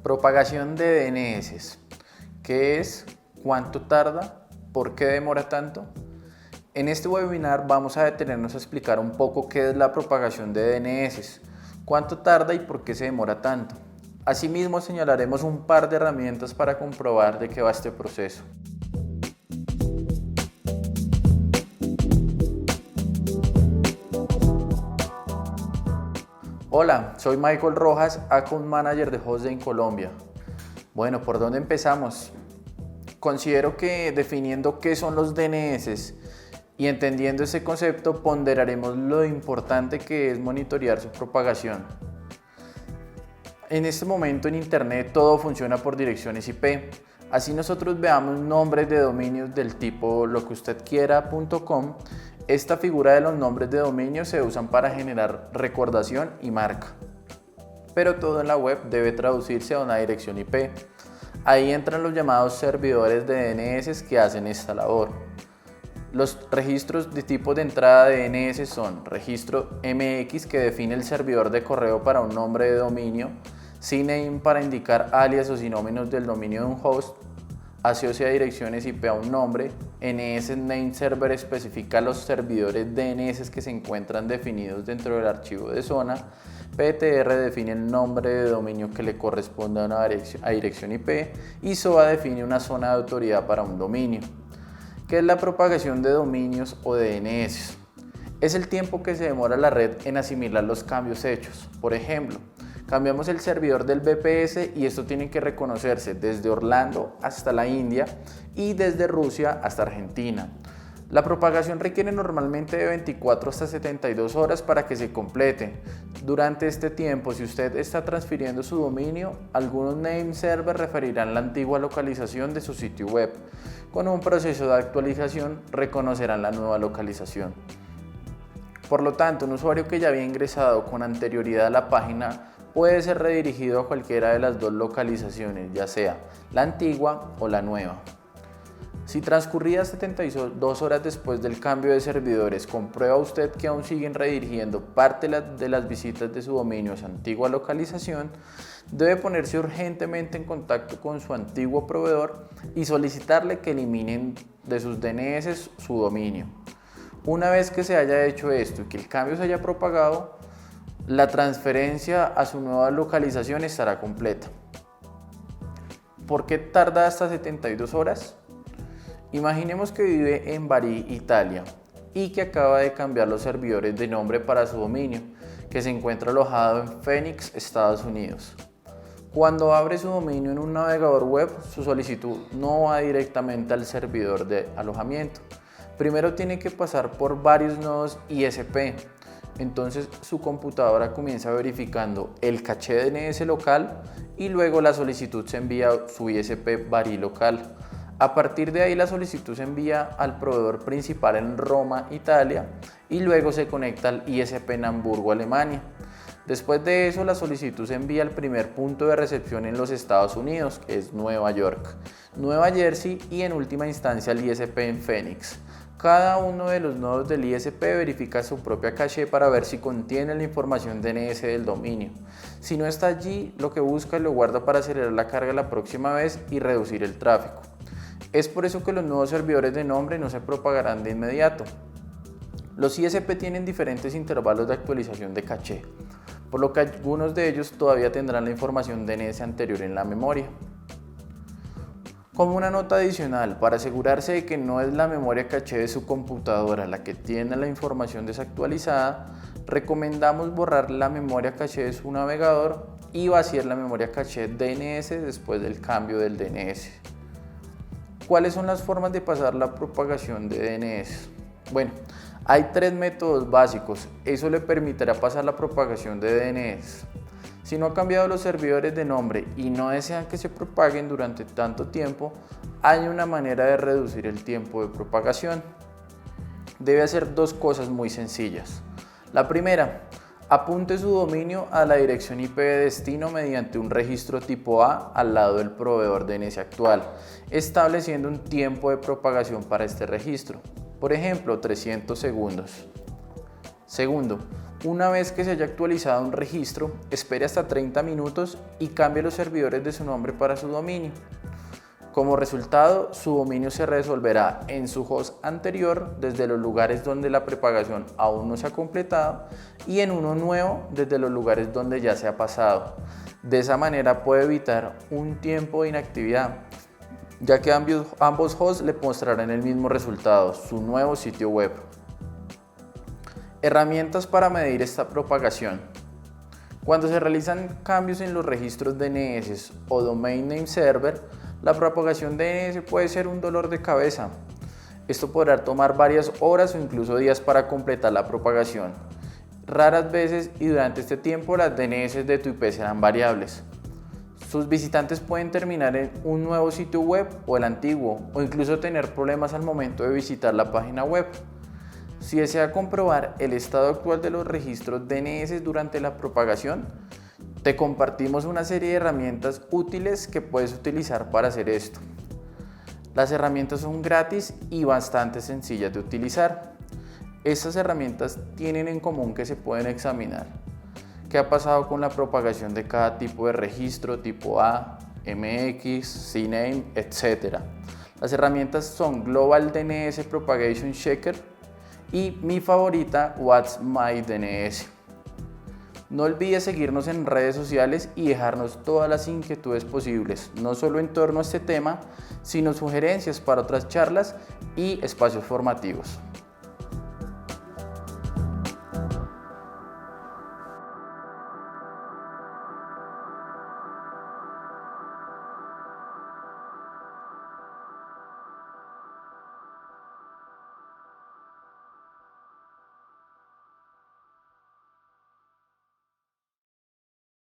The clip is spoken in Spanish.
Propagación de DNS. ¿Qué es? ¿Cuánto tarda? ¿Por qué demora tanto? En este webinar vamos a detenernos a explicar un poco qué es la propagación de DNS, cuánto tarda y por qué se demora tanto. Asimismo señalaremos un par de herramientas para comprobar de qué va este proceso. Hola, soy Michael Rojas, Account Manager de Hostgain Colombia. Bueno, ¿por dónde empezamos? Considero que definiendo qué son los DNS y entendiendo ese concepto ponderaremos lo importante que es monitorear su propagación. En este momento en Internet todo funciona por direcciones IP. Así nosotros veamos nombres de dominios del tipo loqueustedquiera.com. Esta figura de los nombres de dominio se usan para generar recordación y marca. Pero todo en la web debe traducirse a una dirección IP. Ahí entran los llamados servidores de DNS que hacen esta labor. Los registros de tipo de entrada de DNS son registro MX, que define el servidor de correo para un nombre de dominio, CNAME para indicar alias o sinónimos del dominio de un host, asocia direcciones IP a un nombre, NS-Name-Server especifica los servidores DNS que se encuentran definidos dentro del archivo de zona, PTR define el nombre de dominio que le corresponde a una dirección IP y SOA define una zona de autoridad para un dominio. ¿Qué es la propagación de dominios o de DNS? Es el tiempo que se demora la red en asimilar los cambios hechos. Por ejemplo, cambiamos el servidor del VPS y esto tiene que reconocerse desde Orlando hasta la India y desde Rusia hasta Argentina. La propagación requiere normalmente de 24 hasta 72 horas para que se complete. Durante este tiempo, si usted está transfiriendo su dominio, algunos name server referirán la antigua localización de su sitio web. Con un proceso de actualización reconocerán la nueva localización. Por lo tanto, un usuario que ya había ingresado con anterioridad a la página puede ser redirigido a cualquiera de las dos localizaciones, ya sea la antigua o la nueva. Si transcurridas 72 horas después del cambio de servidores comprueba usted que aún siguen redirigiendo parte de las visitas de su dominio a su antigua localización, debe ponerse urgentemente en contacto con su antiguo proveedor y solicitarle que eliminen de sus DNS su dominio. Una vez que se haya hecho esto y que el cambio se haya propagado, la transferencia a su nueva localización estará completa. ¿Por qué tarda hasta 72 horas? Imaginemos que vive en Bari, Italia, y que acaba de cambiar los servidores de nombre para su dominio, que se encuentra alojado en Phoenix, Estados Unidos. Cuando abre su dominio en un navegador web, su solicitud no va directamente al servidor de alojamiento. Primero tiene que pasar por varios nodos ISP. Entonces su computadora comienza verificando el caché DNS local y luego la solicitud se envía a su ISP Bari local. A partir de ahí la solicitud se envía al proveedor principal en Roma, Italia, y luego se conecta al ISP en Hamburgo, Alemania. Después de eso la solicitud se envía al primer punto de recepción en los Estados Unidos, que es Nueva York, Nueva Jersey y en última instancia al ISP en Phoenix. Cada uno de los nodos del ISP verifica su propia caché para ver si contiene la información DNS del dominio. Si no está allí, lo que busca lo guarda para acelerar la carga la próxima vez y reducir el tráfico. Es por eso que los nuevos servidores de nombre no se propagarán de inmediato. Los ISP tienen diferentes intervalos de actualización de caché, por lo que algunos de ellos todavía tendrán la información DNS anterior en la memoria. Como una nota adicional, para asegurarse de que no es la memoria caché de su computadora la que tiene la información desactualizada, recomendamos borrar la memoria caché de su navegador y vaciar la memoria caché DNS después del cambio del DNS. ¿Cuáles son las formas de pasar la propagación de DNS? Bueno, hay tres métodos básicos. Eso le permitirá pasar la propagación de DNS. Si no ha cambiado los servidores de nombre y no desean que se propaguen durante tanto tiempo, hay una manera de reducir el tiempo de propagación. Debe hacer dos cosas muy sencillas. La primera, apunte su dominio a la dirección IP de destino mediante un registro tipo A al lado del proveedor DNS actual, estableciendo un tiempo de propagación para este registro, por ejemplo 300 segundos. Segundo, Una vez que se haya actualizado un registro, espere hasta 30 minutos y cambie los servidores de su nombre para su dominio. Como resultado, su dominio se resolverá en su host anterior desde los lugares donde la propagación aún no se ha completado y en uno nuevo desde los lugares donde ya se ha pasado. De esa manera puede evitar un tiempo de inactividad, ya que ambos hosts le mostrarán el mismo resultado, su nuevo sitio web. Herramientas para medir esta propagación. Cuando se realizan cambios en los registros DNS o Domain Name Server, la propagación DNS puede ser un dolor de cabeza. Esto podrá tomar varias horas o incluso días para completar la propagación. Raras veces y durante este tiempo las DNS de tu IP serán variables. Sus visitantes pueden terminar en un nuevo sitio web o el antiguo, o incluso tener problemas al momento de visitar la página web. Si desea comprobar el estado actual de los registros DNS durante la propagación, te compartimos una serie de herramientas útiles que puedes utilizar para hacer esto. Las herramientas son gratis y bastante sencillas de utilizar. Estas herramientas tienen en común que se pueden examinar qué ha pasado con la propagación de cada tipo de registro, tipo A, MX, CNAME, etc. Las herramientas son Global DNS Propagation Checker y mi favorita, What's My DNS. No olvides seguirnos en redes sociales y dejarnos todas las inquietudes posibles, no solo en torno a este tema, sino sugerencias para otras charlas y espacios formativos.